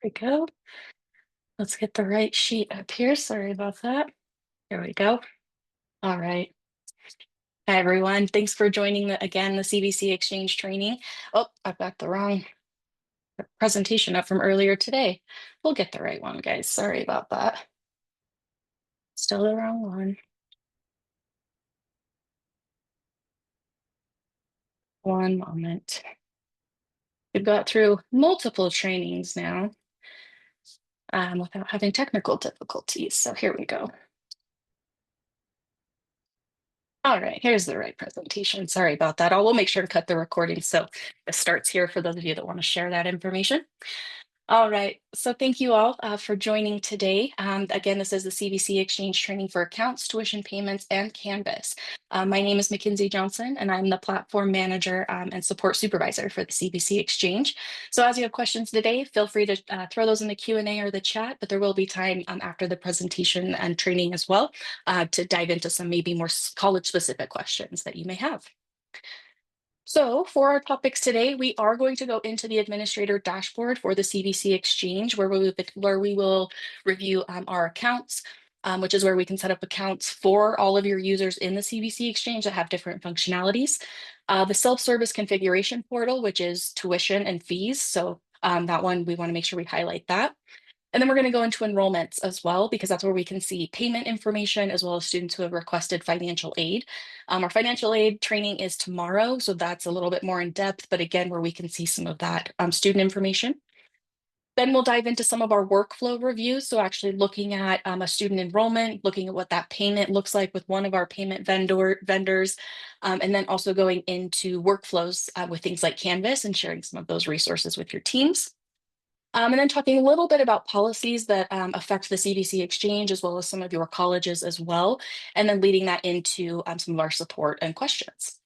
we go. Let's get the right sheet up here. Sorry about that. There we go. All right. Hi, everyone. Thanks for joining the CVC Exchange training. Oh, I've got the wrong presentation up from earlier today. We'll get the right one, guys. Sorry about that. Still the wrong one. One moment. We've got through multiple trainings now without having technical difficulties. So here we go. All right, here's the right presentation. Sorry about that. We'll make sure to cut the recording so it starts here for those of you that want to share that information. All right, so thank you all for joining today. Again, this is the CVC Exchange Training for Accounts, Tuition Payments, and Canvas. My name is Mackenzie Johnson, and I'm the Platform Manager and Support Supervisor for the CVC Exchange. So as you have questions today, feel free to throw those in the Q&A or the chat, but there will be time after the presentation and training as well to dive into some maybe more college-specific questions that you may have. So for our topics today, we are going to go into the administrator dashboard for the CVC Exchange, where we will review our accounts, which is where we can set up accounts for all of your users in the CVC Exchange that have different functionalities. The self-service configuration portal, which is tuition and fees. So that one, we want to make sure we highlight that. And then we're going to go into enrollments as well, because that's where we can see payment information as well as students who have requested financial aid. Our financial aid training is tomorrow, so that's a little bit more in depth, but again, where we can see some of that student information. Then we'll dive into some of our workflow reviews. So actually looking at a student enrollment, looking at what that payment looks like with one of our payment vendors, and then also going into workflows with things like Canvas and sharing some of those resources with your teams. And then talking a little bit about policies that affect the CVC Exchange, as well as some of your colleges as well, and then leading that into some of our support and questions.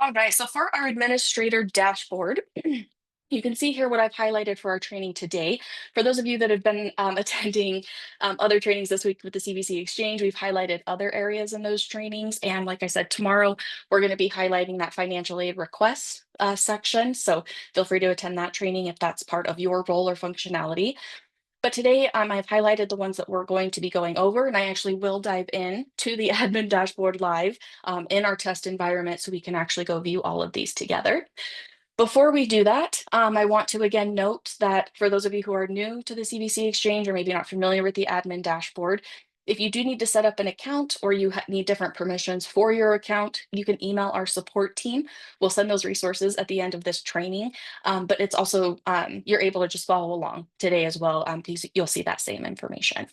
All right, so for our administrator dashboard, you can see here what I've highlighted for our training today. For those of you that have been attending other trainings this week with the CVC Exchange, we've highlighted other areas in those trainings. And like I said, tomorrow, we're going to be highlighting that financial aid request section. So feel free to attend that training if that's part of your role or functionality. But today I've highlighted the ones that we're going to be going over, and I actually will dive in to the admin dashboard live in our test environment so we can actually go view all of these together. Before we do that, I want to again note that for those of you who are new to the CVC Exchange or maybe not familiar with the admin dashboard, if you do need to set up an account or you need different permissions for your account, you can email our support team. We'll send those resources at the end of this training, but it's also, you're able to just follow along today as well, because you'll see that same information.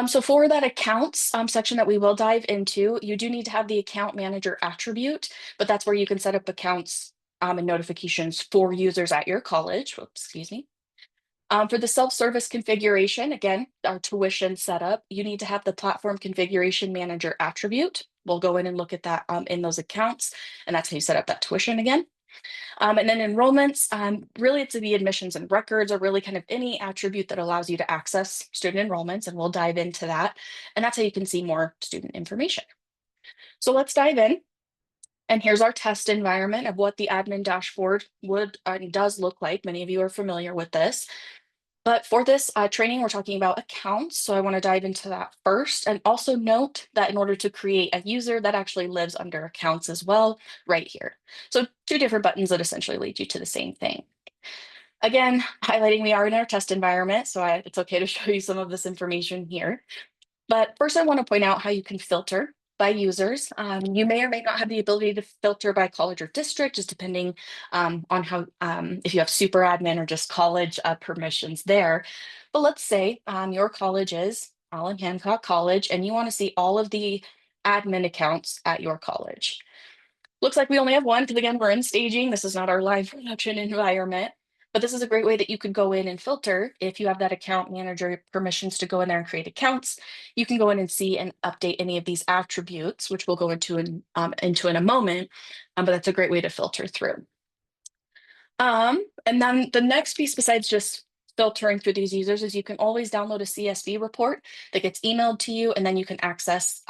So for that accounts section that we will dive into, you do need to have the account manager attribute, but that's where you can set up accounts and notifications for users at your college. Whoops, excuse me. For the self-service configuration, again, our tuition setup, you need to have the platform configuration manager attribute. We'll go in and look at that in those accounts, and that's how you set up that tuition again. And then enrollments, really it's the admissions and records, or really kind of any attribute that allows you to access student enrollments, and we'll dive into that. And that's how you can see more student information. So let's dive in. And here's our test environment of what the admin dashboard would does look like. Many of you are familiar with this. But for this training, we're talking about accounts. So I want to dive into that first, and also note that in order to create a user, that actually lives under accounts as well, right here. So two different buttons that essentially lead you to the same thing. Again, highlighting we are in our test environment, so it's okay to show you some of this information here. But first, I want to point out how you can filter by users. You may or may not have the ability to filter by college or district, just depending on how, if you have super admin or just college permissions there. But let's say your college is Allen Hancock College, and you want to see all of the admin accounts at your college. Looks like we only have one, because again, we're in staging. This is not our live production environment. But this is a great way that you could go in and filter. If you have that account manager permissions to go in there and create accounts, you can go in and see and update any of these attributes, which we'll go into in a moment. But that's a great way to filter through. And then the next piece, besides just filtering through these users is you can always download a CSV report that gets emailed to you, and then you can access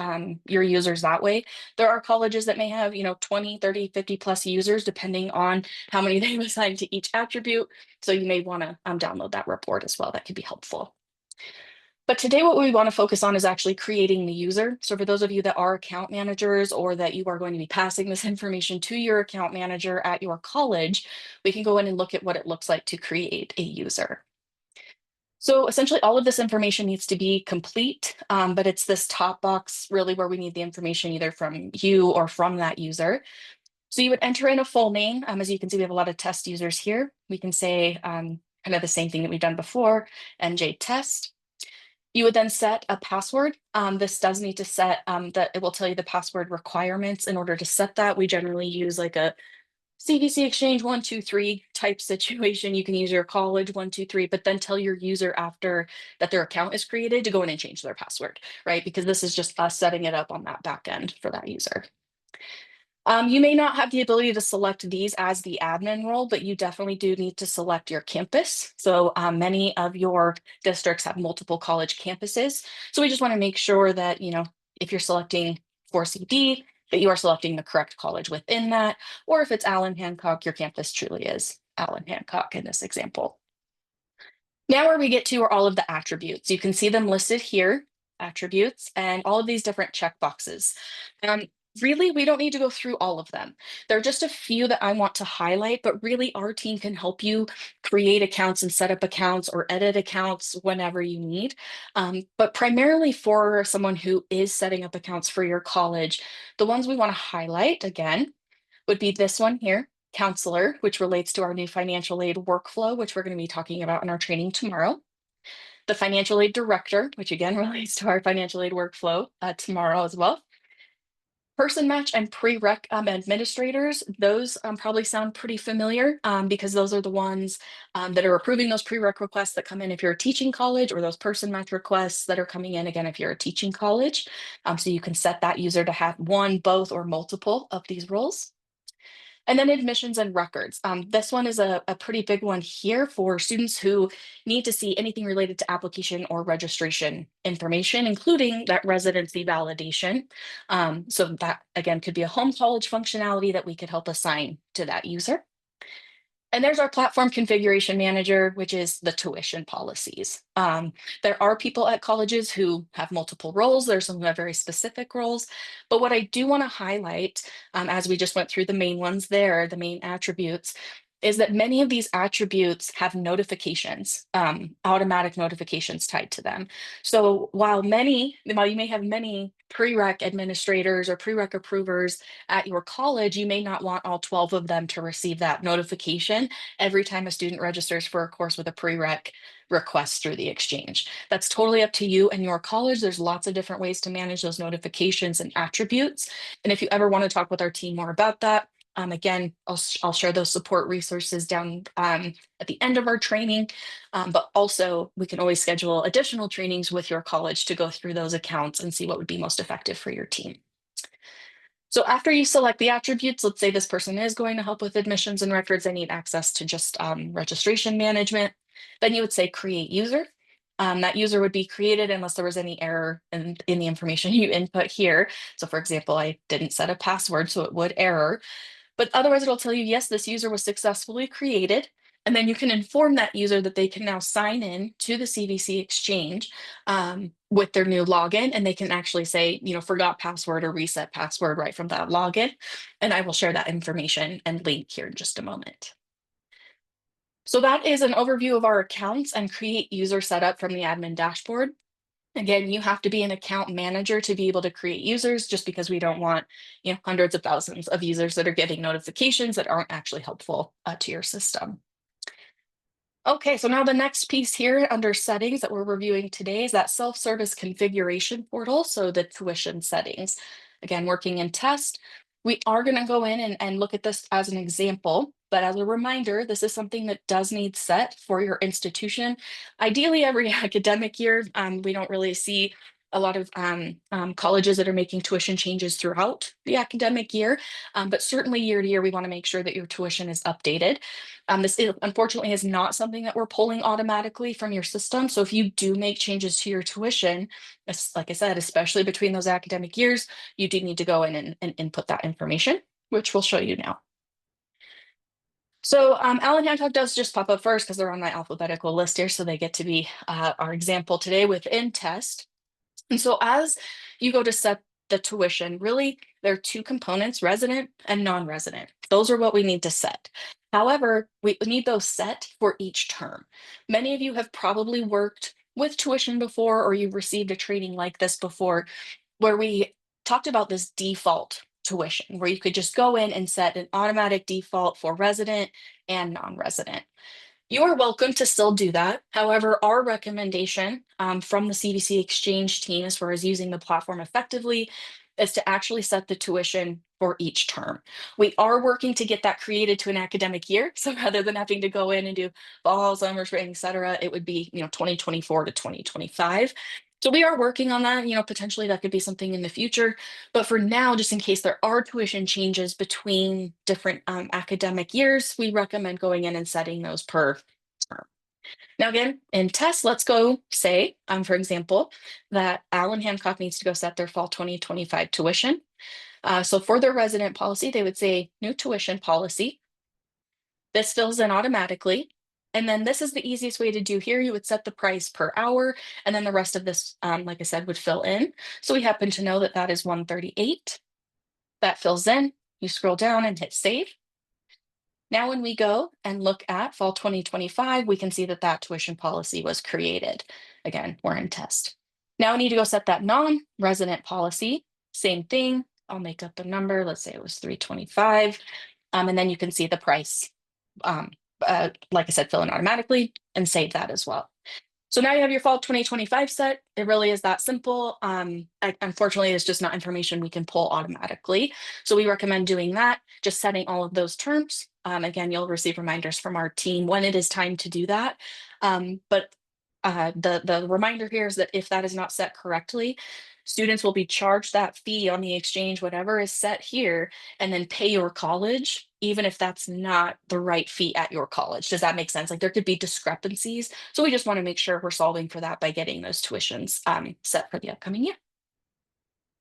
your users that way. There are colleges that may have, 20, 30, 50 plus users, depending on how many they've assigned to each attribute. So you may want to download that report as well. That could be helpful. But today, what we want to focus on is actually creating the user. So for those of you that are account managers or that you are going to be passing this information to your account manager at your college, we can go in and look at what it looks like to create a user. So essentially, all of this information needs to be complete, but it's this top box really where we need the information either from you or from that user. So you would enter in a full name. As you can see, we have a lot of test users here. We can say kind of the same thing that we've done before, NJ test. You would then set a password. This does need to set that it will tell you the password requirements. In order to set that, we generally use like a CVC Exchange 123 type situation. You can use your college 123, but then tell your user after that their account is created to go in and change their password, right? Because this is just us setting it up on that back end for that user. You may not have the ability to select these as the admin role, but you definitely do need to select your campus. So many of your districts have multiple college campuses. So we just want to make sure that, if you're selecting for CD, that you are selecting the correct college within that, or if it's Allen Hancock, your campus truly is Allen Hancock in this example. Now where we get to are all of the attributes. You can see them listed here, attributes, and all of these different checkboxes. Really, we don't need to go through all of them. There are just a few that I want to highlight, but really our team can help you create accounts and set up accounts or edit accounts whenever you need. But primarily for someone who is setting up accounts for your college, the ones we want to highlight again would be this one here, counselor, which relates to our new financial aid workflow, which we're going to be talking about in our training tomorrow. The financial aid director, which again relates to our financial aid workflow tomorrow as well. Person match and prereq administrators, those probably sound pretty familiar because those are the ones that are approving those prereq requests that come in if you're a teaching college, or those person match requests that are coming in again if you're a teaching college. So you can set that user to have one, both, or multiple of these roles. And then admissions and records. This one is a pretty big one here for students who need to see anything related to application or registration information, including that residency validation. So that, again, could be a home college functionality that we could help assign to that user. And there's our platform configuration manager, which is the tuition policies. There are people at colleges who have multiple roles. There's some who have very specific roles. But what I do want to highlight, as we just went through the main ones there, the main attributes, is that many of these attributes have notifications, automatic notifications tied to them. So while you may have many prereq administrators or prereq approvers at your college, you may not want all 12 of them to receive that notification every time a student registers for a course with a prereq request through the exchange. That's totally up to you and your college. There's lots of different ways to manage those notifications and attributes. And if you ever want to talk with our team more about that, again, I'll share those support resources down at the end of our training, but also we can always schedule additional trainings with your college to go through those accounts and see what would be most effective for your team. So after you select the attributes, let's say this person is going to help with admissions and records, they need access to just registration management. Then you would say create user. That user would be created unless there was any error in the information you input here. So for example, I didn't set a password, so it would error. But otherwise, it'll tell you, yes, this user was successfully created. And then you can inform that user that they can now sign in to the CVC Exchange with their new login. And they can actually say, forgot password or reset password right from that login. And I will share that information and link here in just a moment. So that is an overview of our accounts and create user setup from the admin dashboard. Again, you have to be an account manager to be able to create users, just because we don't want, hundreds of thousands of users that are getting notifications that aren't actually helpful to your system. Okay, so now the next piece here under settings that we're reviewing today is that self-service configuration portal. So the tuition settings, again, working in test. We are going to go in and look at this as an example, but as a reminder, this is something that does need set for your institution. Ideally, every academic year, we don't really see a lot of colleges that are making tuition changes throughout the academic year, but certainly year to year, we want to make sure that your tuition is updated. Unfortunately is not something that we're pulling automatically from your system. So if you do make changes to your tuition, like I said, especially between those academic years, you do need to go in and input that information, which we'll show you now. So Allen Hancock does just pop up first because they're on my alphabetical list here, so they get to be our example today within test. And so as you go to set the tuition, really there are two components, resident and non-resident. Those are what we need to set. However, we need those set for each term. Many of you have probably worked with tuition before, or you've received a training like this before, where we talked about this default tuition, where you could just go in and set an automatic default for resident and non-resident. You are welcome to still do that. However, our recommendation from the CVC Exchange team, as far as using the platform effectively, is to actually set the tuition for each term. We are working to get that created to an academic year. So rather than having to go in and do fall, summer, spring, et cetera, it would be 2024 to 2025. So we are working on that. Potentially that could be something in the future. But for now, just in case there are tuition changes between different academic years, we recommend going in and setting those per term. Now, again, in tests, let's go say, for example, that Allen Hancock needs to go set their fall 2025 tuition. So for their resident policy, they would say new tuition policy. This fills in automatically. And then this is the easiest way to do here. You would set the price per hour, and then the rest of this, like I said, would fill in. So we happen to know that that is $138. That fills in. You scroll down and hit save. Now, when we go and look at fall 2025, we can see that that tuition policy was created. Again, we're in test. Now I need to go set that non-resident policy. Same thing. I'll make up a number. Let's say it was $325. And then you can see the price. Like I said, fill in automatically and save that as well. So now you have your fall 2025 set. It really is that simple. Unfortunately, it's just not information we can pull automatically. So we recommend doing that, just setting all of those terms. Again, you'll receive reminders from our team when it is time to do that. But the reminder here is that if that is not set correctly, students will be charged that fee on the exchange, whatever is set here, and then pay your college, even if that's not the right fee at your college. Does that make sense? Like there could be discrepancies. So we just want to make sure we're solving for that by getting those tuitions set for the upcoming year.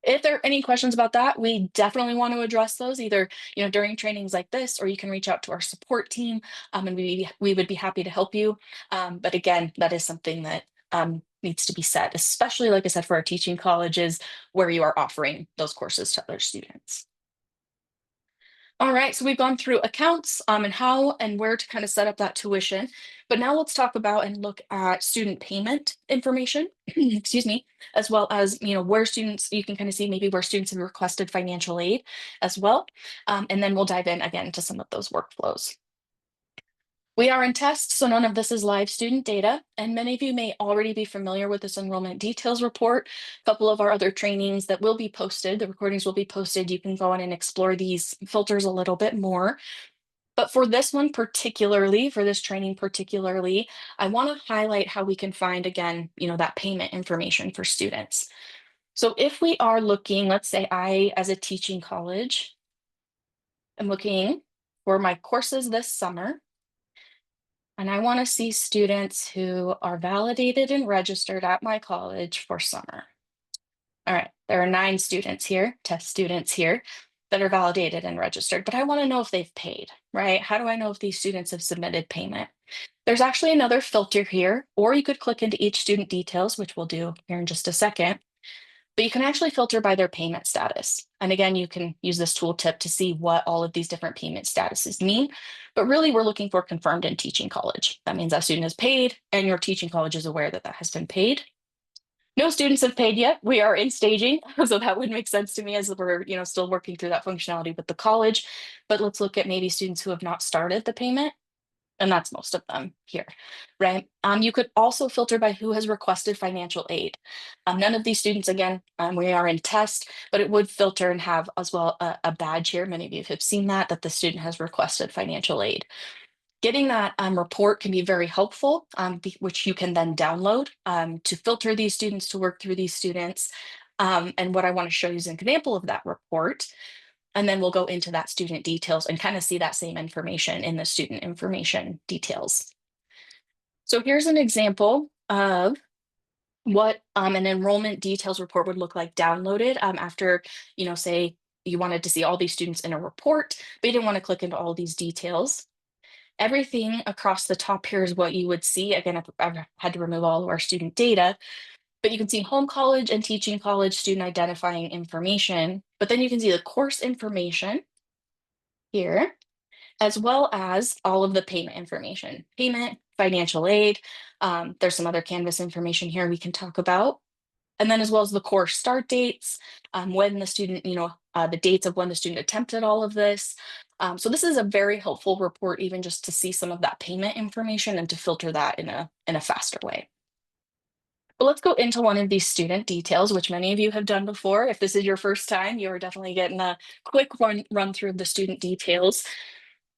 If there are any questions about that, we definitely want to address those either, during trainings like this, or you can reach out to our support team, and we would be happy to help you. But again, that is something that needs to be set, especially, like I said, for our teaching colleges where you are offering those courses to other students. All right, so we've gone through accounts and how and where to kind of set up that tuition. But now let's talk about and look at student payment information, excuse me, as well as, where students, you can kind of see maybe where students have requested financial aid as well. And then we'll dive in again to some of those workflows. We are in test, so none of this is live student data, and many of you may already be familiar with this enrollment details report. A couple of our other trainings that will be posted, the recordings will be posted. You can go in and explore these filters a little bit more. But for this one particularly, for this training particularly, I want to highlight how we can find, again, that payment information for students. So if we are looking, let's say I, as a teaching college, am looking for my courses this summer, and I want to see students who are validated and registered at my college for summer. All right, there are 9 students here, test students here, that are validated and registered, but I want to know if they've paid, right? How do I know if these students have submitted payment? There's actually another filter here, or you could click into each student details, which we'll do here in just a second. But you can actually filter by their payment status. And again, you can use this tooltip to see what all of these different payment statuses mean. But really, we're looking for confirmed in teaching college. That means that student has paid and your teaching college is aware that that has been paid. No students have paid yet. We are in staging, so that would make sense to me as we're still working through that functionality with the college. But let's look at maybe students who have not started the payment. And that's most of them here, right? You could also filter by who has requested financial aid. None of these students, again, we are in test, but it would filter and have as well a badge here. Many of you have seen that the student has requested financial aid. Getting that report can be very helpful, which you can then download to filter these students, to work through these students. And what I want to show you is an example of that report. And then we'll go into that student details and kind of see that same information in the student information details. So here's an example of what an enrollment details report would look like downloaded after, say you wanted to see all these students in a report, but you didn't want to click into all these details. Everything across the top here is what you would see. Again, I've had to remove all of our student data, but you can see home college and teaching college student identifying information, but then you can see the course information here, as well as all of the payment information, payment, financial aid. There's some other Canvas information here we can talk about. And then as well as the course start dates, when the student, the dates of when the student attempted all of this. So this is a very helpful report, even just to see some of that payment information and to filter that in a faster way. But let's go into one of these student details, which many of you have done before. If this is your first time, you're definitely getting a quick run through of the student details.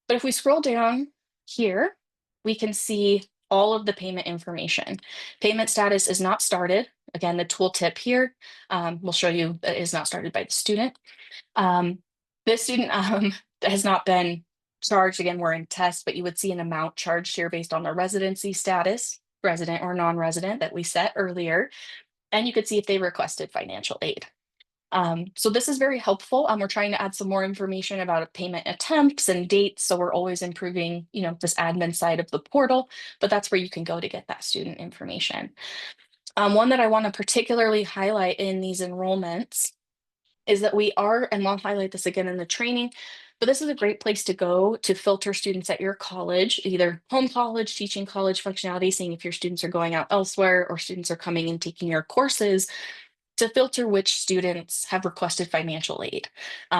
But if we scroll down here, we can see all of the payment information. Payment status is not started. Again, the tooltip here will show you that it is not started by the student. This student has not been charged. Again, we're in test, but you would see an amount charged here based on their residency status, resident or non-resident, that we set earlier. And you could see if they requested financial aid. So this is very helpful. We're trying to add some more information about payment attempts and dates. So we're always improving, this admin side of the portal, but that's where you can go to get that student information. One that I want to particularly highlight in these enrollments is that we are, and I'll highlight this again in the training, but this is a great place to go to filter students at your college, either home college, teaching college functionality, seeing if your students are going out elsewhere or students are coming and taking your courses, to filter which students have requested financial aid.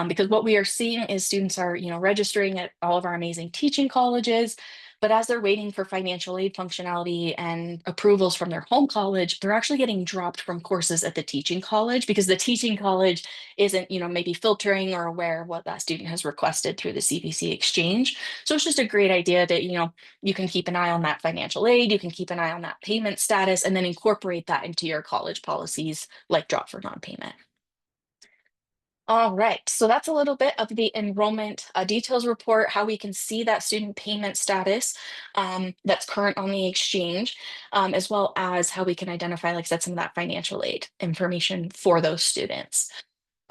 Because what we are seeing is students are, registering at all of our amazing teaching colleges, but as they're waiting for financial aid functionality and approvals from their home college, they're actually getting dropped from courses at the teaching college because the teaching college isn't, maybe filtering or aware of what that student has requested through the CVC Exchange. So it's just a great idea that, you can keep an eye on that financial aid, you can keep an eye on that payment status, and then incorporate that into your college policies like drop for non-payment. All right, so that's a little bit of the enrollment details report, how we can see that student payment status that's current on the exchange, as well as how we can identify, like I said, some of that financial aid information for those students.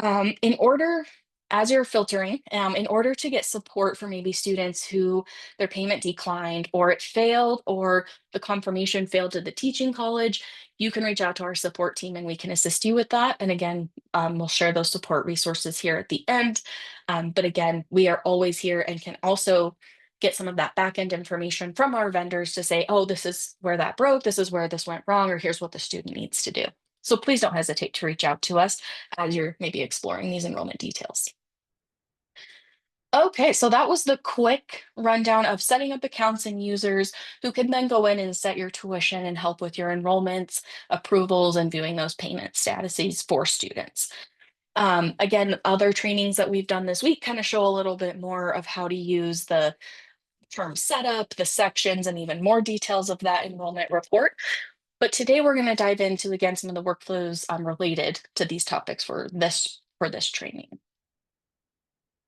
In order, as you're filtering, in order to get support for maybe students who their payment declined or it failed or the confirmation failed to the teaching college, you can reach out to our support team and we can assist you with that. And again, we'll share those support resources here at the end. But again, we are always here and can also get some of that back end information from our vendors to say, oh, this is where that broke, this is where this went wrong, or here's what the student needs to do. So please don't hesitate to reach out to us as you're maybe exploring these enrollment details. Okay, so that was the quick rundown of setting up accounts and users who can then go in and set your tuition and help with your enrollments, approvals, and viewing those payment statuses for students. Again, other trainings that we've done this week kind of show a little bit more of how to use the term setup, the sections, and even more details of that enrollment report. But today we're going to dive into, again, some of the workflows related to these topics for this training.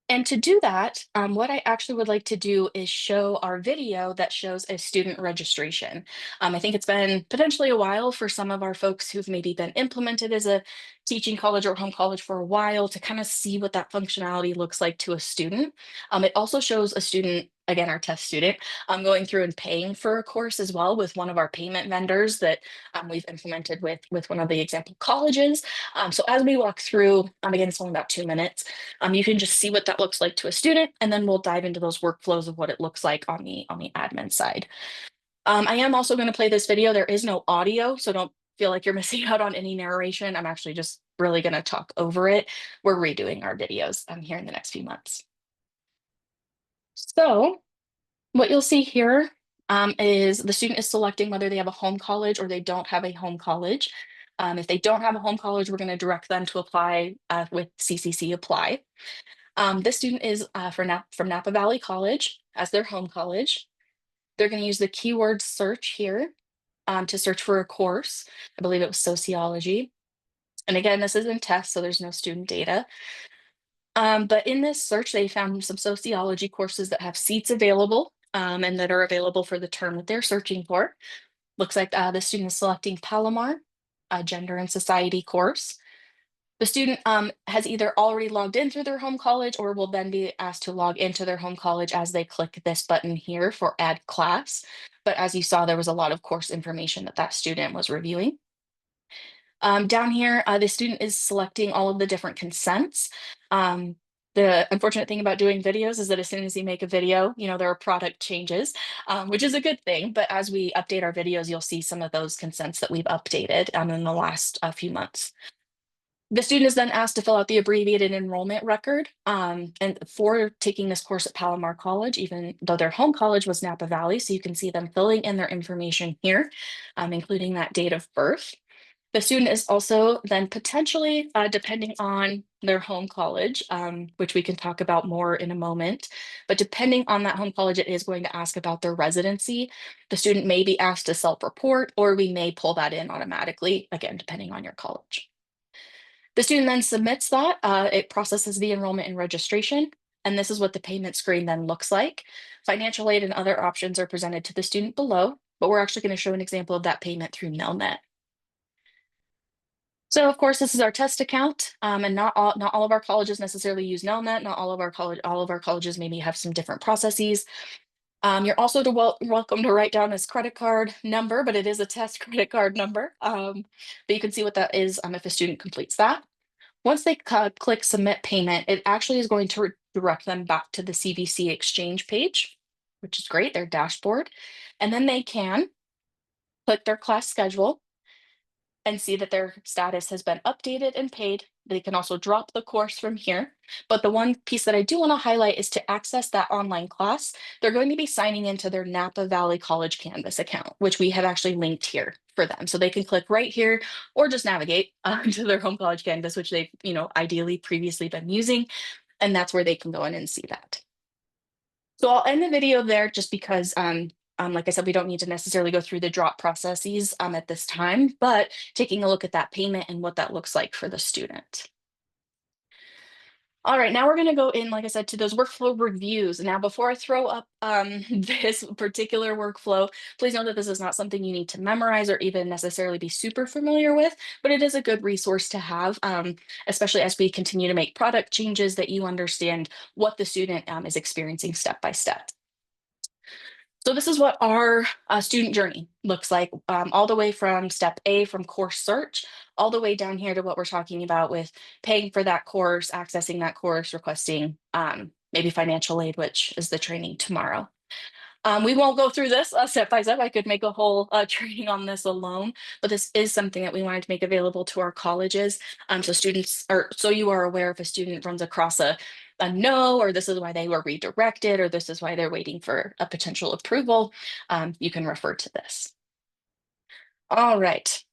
And to do that, what I actually would like to do is show our video that shows a student registration. I think it's been potentially a while for some of our folks who've maybe been implemented as a teaching college or home college for a while to kind of see what that functionality looks like to a student. It also shows a student, again, our test student, going through and paying for a course as well with one of our payment vendors that we've implemented with one of the example colleges. So as we walk through, again, it's only about 2 minutes, you can just see what that looks like to a student, and then we'll dive into those workflows of what it looks like on the admin side. I am also going to play this video. There is no audio, so don't feel like you're missing out on any narration. I'm actually just really going to talk over it. We're redoing our videos here in the next few months. So what you'll see here is the student is selecting whether they have a home college or they don't have a home college. If they don't have a home college, we're going to direct them to apply with CCC Apply. This student is from Napa Valley College as their home college. They're going to use the keyword search here to search for a course. I believe it was sociology. And again, this is in test, so there's no student data. But in this search, they found some sociology courses that have seats available and that are available for the term that they're searching for. Looks like the student is selecting Palomar, a gender and society course. The student has either already logged in through their home college or will then be asked to log into their home college as they click this button here for add class. But as you saw, there was a lot of course information that that student was reviewing. Down here, the student is selecting all of the different consents. The unfortunate thing about doing videos is that as soon as you make a video, there are product changes, which is a good thing. But as we update our videos, you'll see some of those consents that we've updated in the last few months. The student is then asked to fill out the abbreviated enrollment record. And for taking this course at Palomar College, even though their home college was Napa Valley, so you can see them filling in their information here, including that date of birth. The student is also then potentially, depending on their home college, which we can talk about more in a moment, but depending on that home college, it is going to ask about their residency. The student may be asked to self-report, or we may pull that in automatically, again, depending on your college. The student then submits that. It processes the enrollment and registration, and this is what the payment screen then looks like. Financial aid and other options are presented to the student below, but we're actually going to show an example of that payment through Nelnet. So of course, this is our test account, and not all of our colleges necessarily use Nelnet. Not all of our colleges maybe have some different processes. You're also welcome to write down this credit card number, but it is a test credit card number. But you can see what that is if a student completes that. Once they click submit payment, it actually is going to direct them back to the CVC Exchange page, which is great, their dashboard. And then they can click their class schedule and see that their status has been updated and paid. They can also drop the course from here. But the one piece that I do want to highlight is to access that online class, they're going to be signing into their Napa Valley College Canvas account, which we have actually linked here for them. So they can click right here or just navigate to their home college Canvas, which they've, ideally previously been using. And that's where they can go in and see that. So I'll end the video there just because like I said, we don't need to necessarily go through the drop processes at this time, but taking a look at that payment and what that looks like for the student. All right, now we're going to go in, like I said, to those workflow reviews. Now, before I throw up this particular workflow, please know that this is not something you need to memorize or even necessarily be super familiar with, but it is a good resource to have, especially as we continue to make product changes that you understand what the student is experiencing step by step. So this is what our student journey looks like, all the way from step A, from course search, all the way down here to what we're talking about with paying for that course, accessing that course, requesting maybe financial aid, which is the training tomorrow. We won't go through this step by step. I could make a whole training on this alone, but this is something that we wanted to make available to our colleges. So you are aware if a student runs across a no, or this is why they were redirected, or this is why they're waiting for a potential approval, you can refer to this. All right.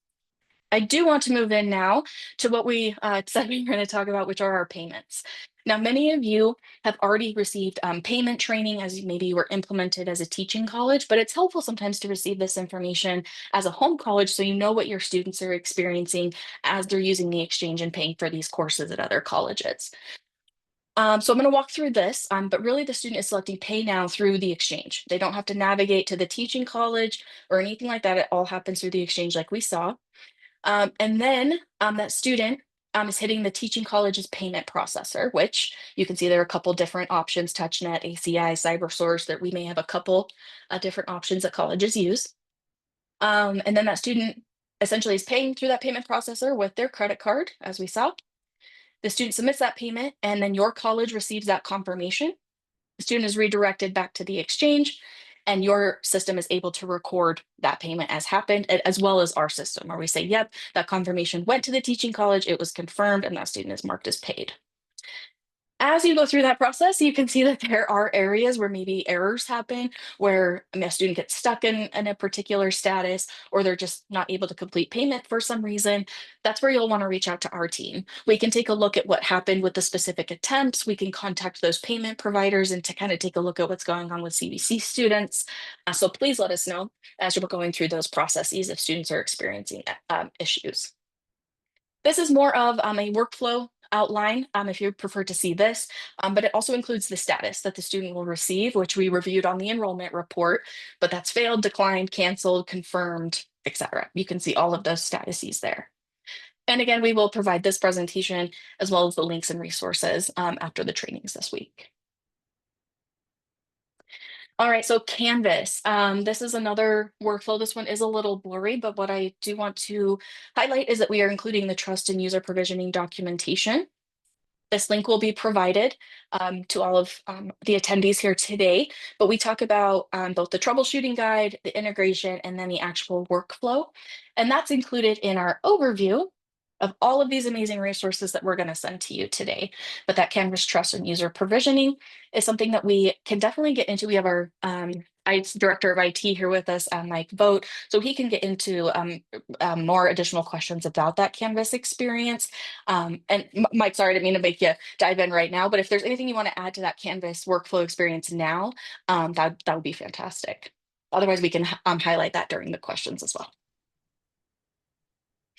I do want to move in now to what we said we were going to talk about, which are our payments. Now, many of you have already received payment training as maybe you were implemented as a teaching college, but it's helpful sometimes to receive this information as a home college so you know what your students are experiencing as they're using the exchange and paying for these courses at other colleges. So I'm going to walk through this, but really the student is selecting pay now through the exchange. They don't have to navigate to the teaching college or anything like that. It all happens through the exchange like we saw. And then that student is hitting the teaching college's payment processor, which you can see there are a couple different options, TouchNet, ACI, CyberSource, that we may have a couple different options that colleges use. And then that student essentially is paying through that payment processor with their credit card, as we saw. The student submits that payment, and then your college receives that confirmation. The student is redirected back to the exchange, and your system is able to record that payment as happened, as well as our system, where we say, yep, that confirmation went to the teaching college, it was confirmed, and that student is marked as paid. As you go through that process, you can see that there are areas where maybe errors happen, where a student gets stuck in a particular status, or they're just not able to complete payment for some reason. That's where you'll want to reach out to our team. We can take a look at what happened with the specific attempts. We can contact those payment providers and to kind of take a look at what's going on with CVC students. So please let us know as we're going through those processes if students are experiencing issues. This is more of a workflow outline if you prefer to see this, but it also includes the status that the student will receive, which we reviewed on the enrollment report, but that's failed, declined, canceled, confirmed, etc. You can see all of those statuses there. And again, we will provide this presentation as well as the links and resources after the trainings this week. All right, so Canvas. This is another workflow. This one is a little blurry, but what I do want to highlight is that we are including the trust and user provisioning documentation. This link will be provided to all of the attendees here today, but we talk about both the troubleshooting guide, the integration, and then the actual workflow. And that's included in our overview of all of these amazing resources that we're going to send to you today. But that Canvas trust and user provisioning is something that we can definitely get into. We have our director of IT here with us, Mike Vogt, so he can get into more additional questions about that Canvas experience. And Mike, sorry, I didn't mean to make you dive in right now, but if there's anything you want to add to that Canvas workflow experience now, that would be fantastic. Otherwise, we can highlight that during the questions as well.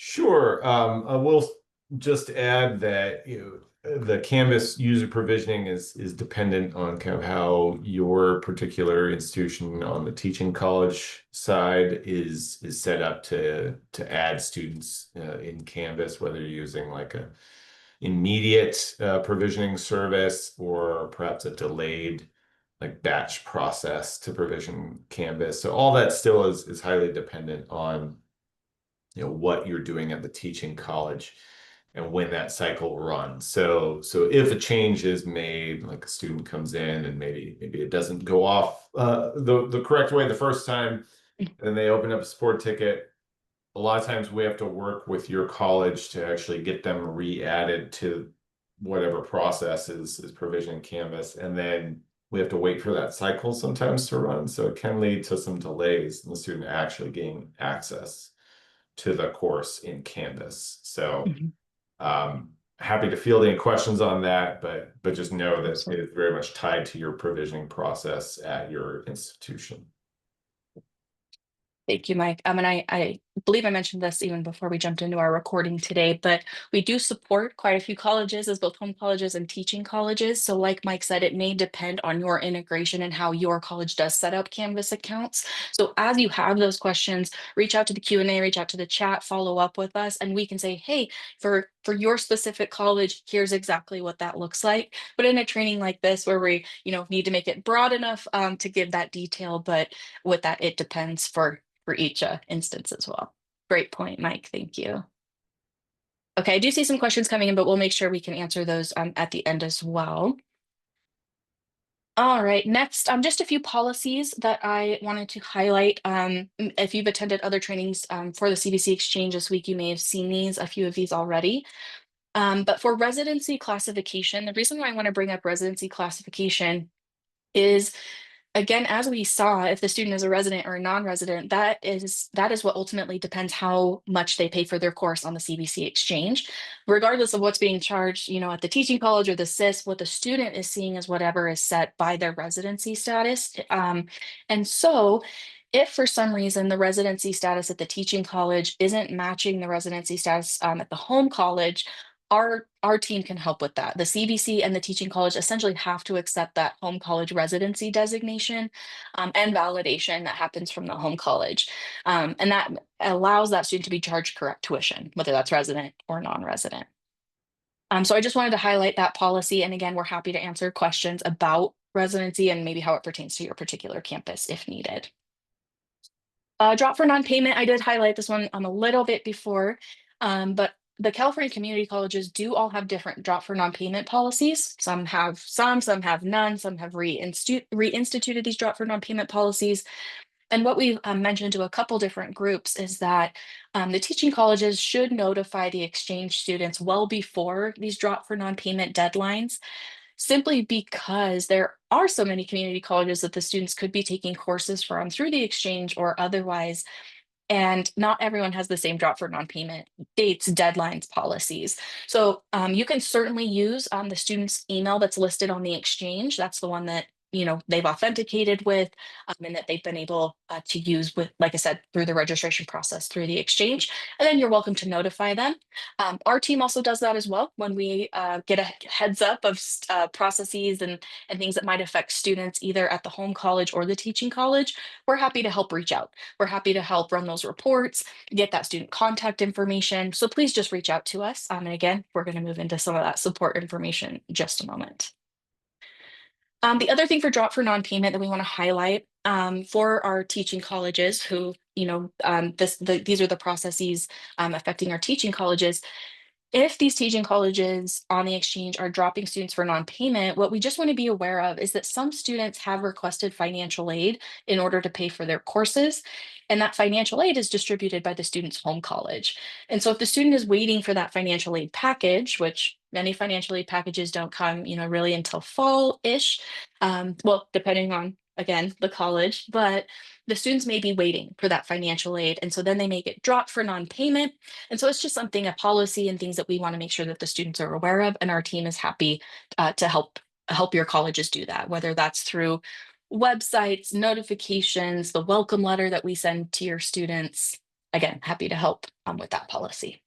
Sure. I will just add that the Canvas user provisioning is dependent on kind of how your particular institution on the teaching college side is set up to add students in Canvas, whether you're using like a immediate provisioning service or perhaps a delayed like batch process to provision Canvas. So all that still is highly dependent on what you're doing at the teaching college and when that cycle runs. So if a change is made, like a student comes in and maybe it doesn't go off the correct way the first time, and they open up a support ticket, a lot of times we have to work with your college to actually get them re-added to whatever process is provisioning Canvas, and then we have to wait for that cycle sometimes to run. So it can lead to some delays in the student actually gaining access to the course in Canvas. So happy to field any questions on that, but just know that it is very much tied to your provisioning process at your institution. Thank you, Mike. And I believe I mentioned this even before we jumped into our recording today, but we do support quite a few colleges as both home colleges and teaching colleges. So like Mike said, it may depend on your integration and how your college does set up Canvas accounts. So as you have those questions, reach out to the Q&A, reach out to the chat, follow up with us, and we can say, hey, for your specific college, here's exactly what that looks like. But in a training like this, where we need to make it broad enough to give that detail, but with that, it depends for each instance as well. Great point, Mike. Thank you. Okay, I do see some questions coming in, but we'll make sure we can answer those at the end as well. All right, next, just a few policies that I wanted to highlight. If you've attended other trainings for the CVC Exchange this week, you may have seen a few of these already. But for residency classification, the reason why I want to bring up residency classification is, again, as we saw, if the student is a resident or a non-resident, that is what ultimately depends how much they pay for their course on the CVC Exchange. Regardless of what's being charged, at the teaching college or the SIS, what the student is seeing is whatever is set by their residency status. And so if for some reason the residency status at the teaching college isn't matching the residency status at the home college, our team can help with that. The CVC and the teaching college essentially have to accept that home college residency designation and validation that happens from the home college. And that allows that student to be charged correct tuition, whether that's resident or non-resident. So I just wanted to highlight that policy. And again, we're happy to answer questions about residency and maybe how it pertains to your particular campus if needed. Drop for non-payment, I did highlight this one a little bit before, but the California community colleges do all have different drop for non-payment policies. Some have none, some have reinstituted these drop for non-payment policies. And what we've mentioned to a couple different groups is that the teaching colleges should notify the exchange students well before these drop for non-payment deadlines. simply because there are so many community colleges that the students could be taking courses from through the exchange or otherwise. And not everyone has the same drop for non-payment dates, deadlines, policies. So you can certainly use the student's email that's listed on the exchange. That's the one that they've authenticated with and that they've been able to use with, like I said, through the registration process through the exchange. And then you're welcome to notify them. Our team also does that as well when we get a heads up of processes and things that might affect students either at the home college or the teaching college. We're happy to help reach out. We're happy to help run those reports, get that student contact information. So please just reach out to us. And again, we're going to move into some of that support information in just a moment. The other thing for drop for non-payment that we want to highlight for our teaching colleges who, these are the processes affecting our teaching colleges. If these teaching colleges on the exchange are dropping students for non-payment, what we just want to be aware of is that some students have requested financial aid in order to pay for their courses, and that financial aid is distributed by the student's home college. And so if the student is waiting for that financial aid package, which many financial aid packages don't come, really until fall-ish, well, depending on, again, the college, but the students may be waiting for that financial aid. And so then they may get dropped for non-payment. And so it's just something, a policy and things that we want to make sure that the students are aware of. And our team is happy to help your colleges do that, whether that's through websites, notifications, the welcome letter that we send to your students. Again, happy to help with that policy.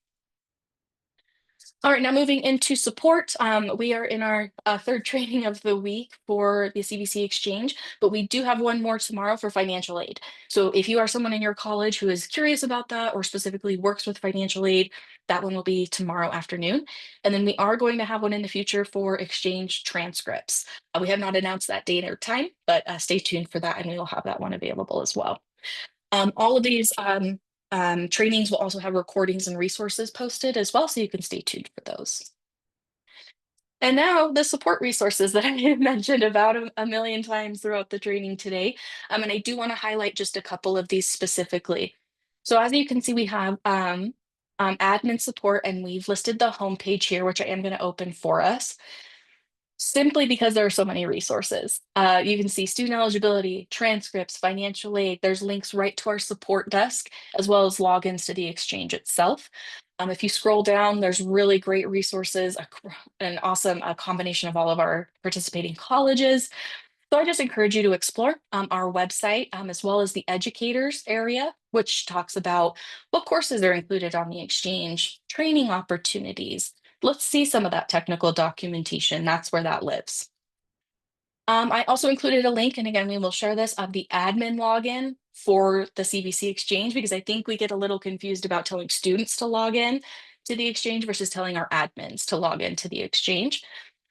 All right, now moving into support. We are in our third training of the week for the CVC Exchange, but we do have one more tomorrow for financial aid. So if you are someone in your college who is curious about that or specifically works with financial aid, that one will be tomorrow afternoon. And then we are going to have one in the future for exchange transcripts. We have not announced that date or time, but stay tuned for that and we will have that one available as well. All of these trainings will also have recordings and resources posted as well, so you can stay tuned for those. And now the support resources that I have mentioned about a million times throughout the training today. And I do want to highlight just a couple of these specifically. So as you can see, we have admin support, and we've listed the homepage here, which I am going to open for us, simply because there are so many resources. You can see student eligibility, transcripts, financial aid. There's links right to our support desk, as well as logins to the exchange itself. If you scroll down, there's really great resources, an awesome combination of all of our participating colleges. So I just encourage you to explore our website as well as the educators area, which talks about what courses are included on the exchange, training opportunities. Let's see some of that technical documentation. That's where that lives. I also included a link, and again, we will share this, of the admin login for the CVC Exchange, because I think we get a little confused about telling students to log in to the exchange versus telling our admins to log into the exchange.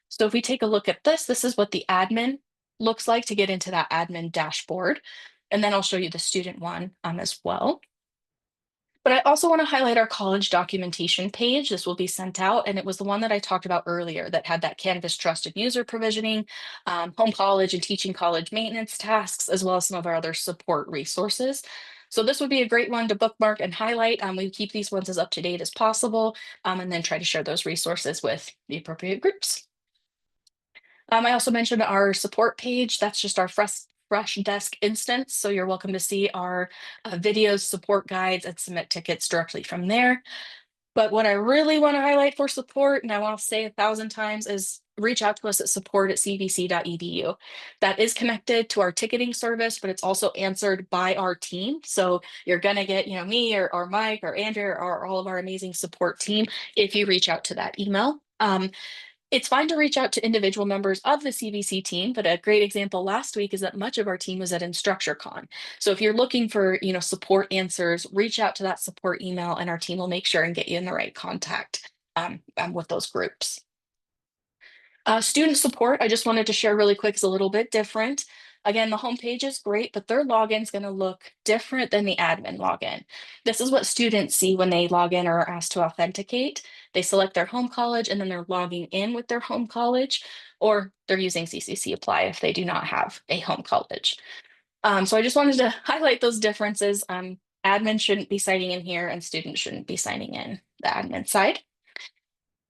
So if we take a look at this, this is what the admin looks like to get into that admin dashboard. And then I'll show you the student one as well. But I also want to highlight our college documentation page. This will be sent out, and it was the one that I talked about earlier that had that Canvas trusted user provisioning, home college and teaching college maintenance tasks, as well as some of our other support resources. So this would be a great one to bookmark and highlight. We keep these ones as up to date as possible, and then try to share those resources with the appropriate groups. I also mentioned our support page. That's just our fresh desk instance. So you're welcome to see our videos, support guides, and submit tickets directly from there. But what I really want to highlight for support, and I want to say 1,000 times, is reach out to us at support@cvc.edu. That is connected to our ticketing service, but it's also answered by our team. So you're going to get, me or Mike or Andrew or all of our amazing support team if you reach out to that email. It's fine to reach out to individual members of the CVC team, but a great example last week is that much of our team was at InstructureCon. So if you're looking for, support answers, reach out to that support email, and our team will make sure and get you in the right contact with those groups. Student support, I just wanted to share really quick, is a little bit different. Again, the homepage is great, but their login is going to look different than the admin login. This is what students see when they log in or are asked to authenticate. They select their home college, and then they're logging in with their home college, or they're using CCC Apply if they do not have a home college. So I just wanted to highlight those differences. Admin shouldn't be signing in here, and students shouldn't be signing in the admin side.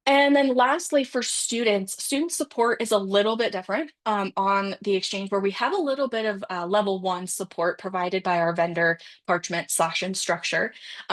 And then lastly, for students, student support is a little bit different on the exchange where we have a little bit of level one support provided by our vendor Parchment/Instructure.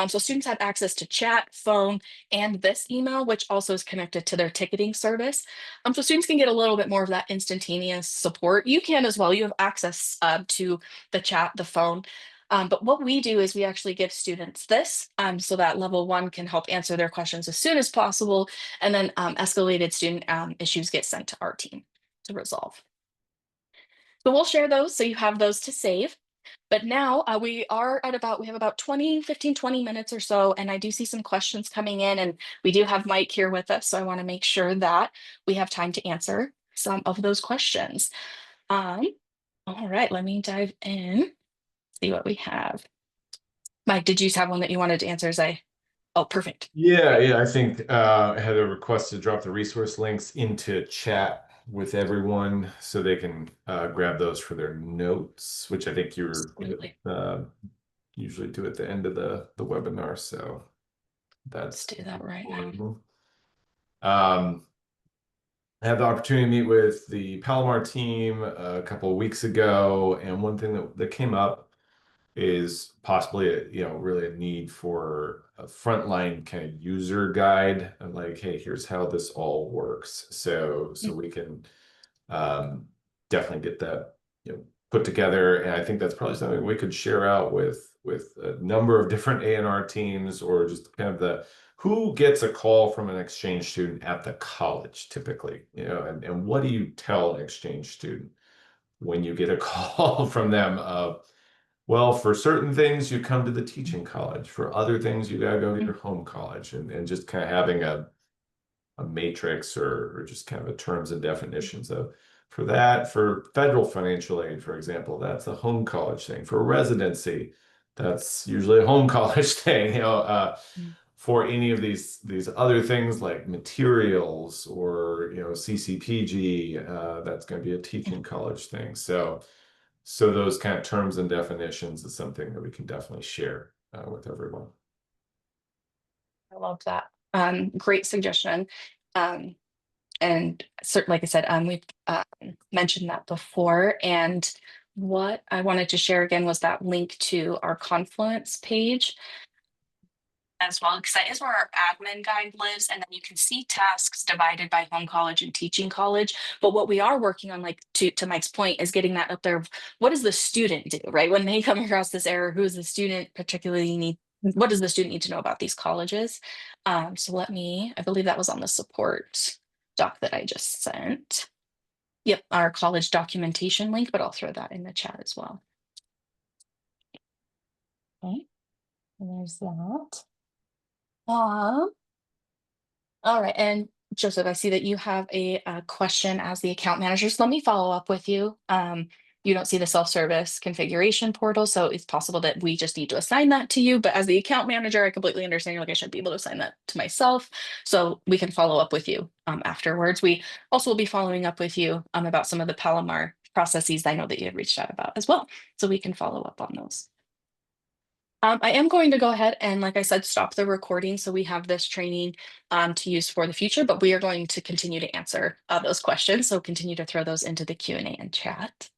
So students have access to chat, phone, and this email, which also is connected to their ticketing service. So students can get a little bit more of that instantaneous support. You can as well. You have access to the chat, the phone. But what we do is we actually give students this so that level one can help answer their questions as soon as possible, and then escalated student issues get sent to our team to resolve. So we'll share those so you have those to save. But now we have about 20 minutes or so, and I do see some questions coming in, and we do have Mike here with us. So I want to make sure that we have time to answer some of those questions. Um, all right, let me dive in, see what we have. Mike, did you have one that you wanted to answer oh, perfect. Yeah, I think I had a request to drop the resource links into chat with everyone so they can grab those for their notes, which I think you're Absolutely. usually do at the end of the webinar. So Let's that's do that right now. I had the opportunity to meet with the Palomar team a couple of weeks ago, and one thing that came up is possibly really a need for a frontline kind of user guide and like, hey, here's how this all works. So we can definitely get that put together. And I think that's probably something we could share out with a number of different A&R teams, or just kind of the who gets a call from an exchange student at the college typically, and what do you tell an exchange student when you get a call from them of, well, for certain things, you come to the teaching college. For other things, you gotta go to your home college, and just kind of having a matrix, or just kind of a terms and definitions of, for that, for federal financial aid, for example, that's a home college thing. For residency, that's usually a home college thing. For any of these other things like materials or CCPG, that's going to be a teaching college thing. So those kind of terms and definitions is something that we can definitely share with everyone. I love that. Great suggestion. Um, and certainly, like I said, we've mentioned that before. And what I wanted to share again was that link to our Confluence page as well, because that is where our admin guide lives. And then you can see tasks divided by home college and teaching college. But what we are working on, like to Mike's point, is getting that up there of what does the student do, right? When they come across this error, who is the student particularly what does the student need to know about these colleges? So I believe that was on the support doc that I just sent. Yep, our college documentation link, but I'll throw that in the chat as well. Okay, and there's that. Um, all right, and Joseph, I see that you have a question as the account manager. So let me follow up with you. You don't see the self-service configuration portal, so it's possible that we just need to assign that to you. But as the account manager, I completely understand you're like, I should be able to assign that to myself. So we can follow up with you afterwards. We also will be following up with you about some of the Palomar processes I know that you had reached out about as well. So we can follow up on those. I am going to go ahead and, like I said, stop the recording so we have this training to use for the future, but we are going to continue to answer those questions. So continue to throw those into the Q&A and chat.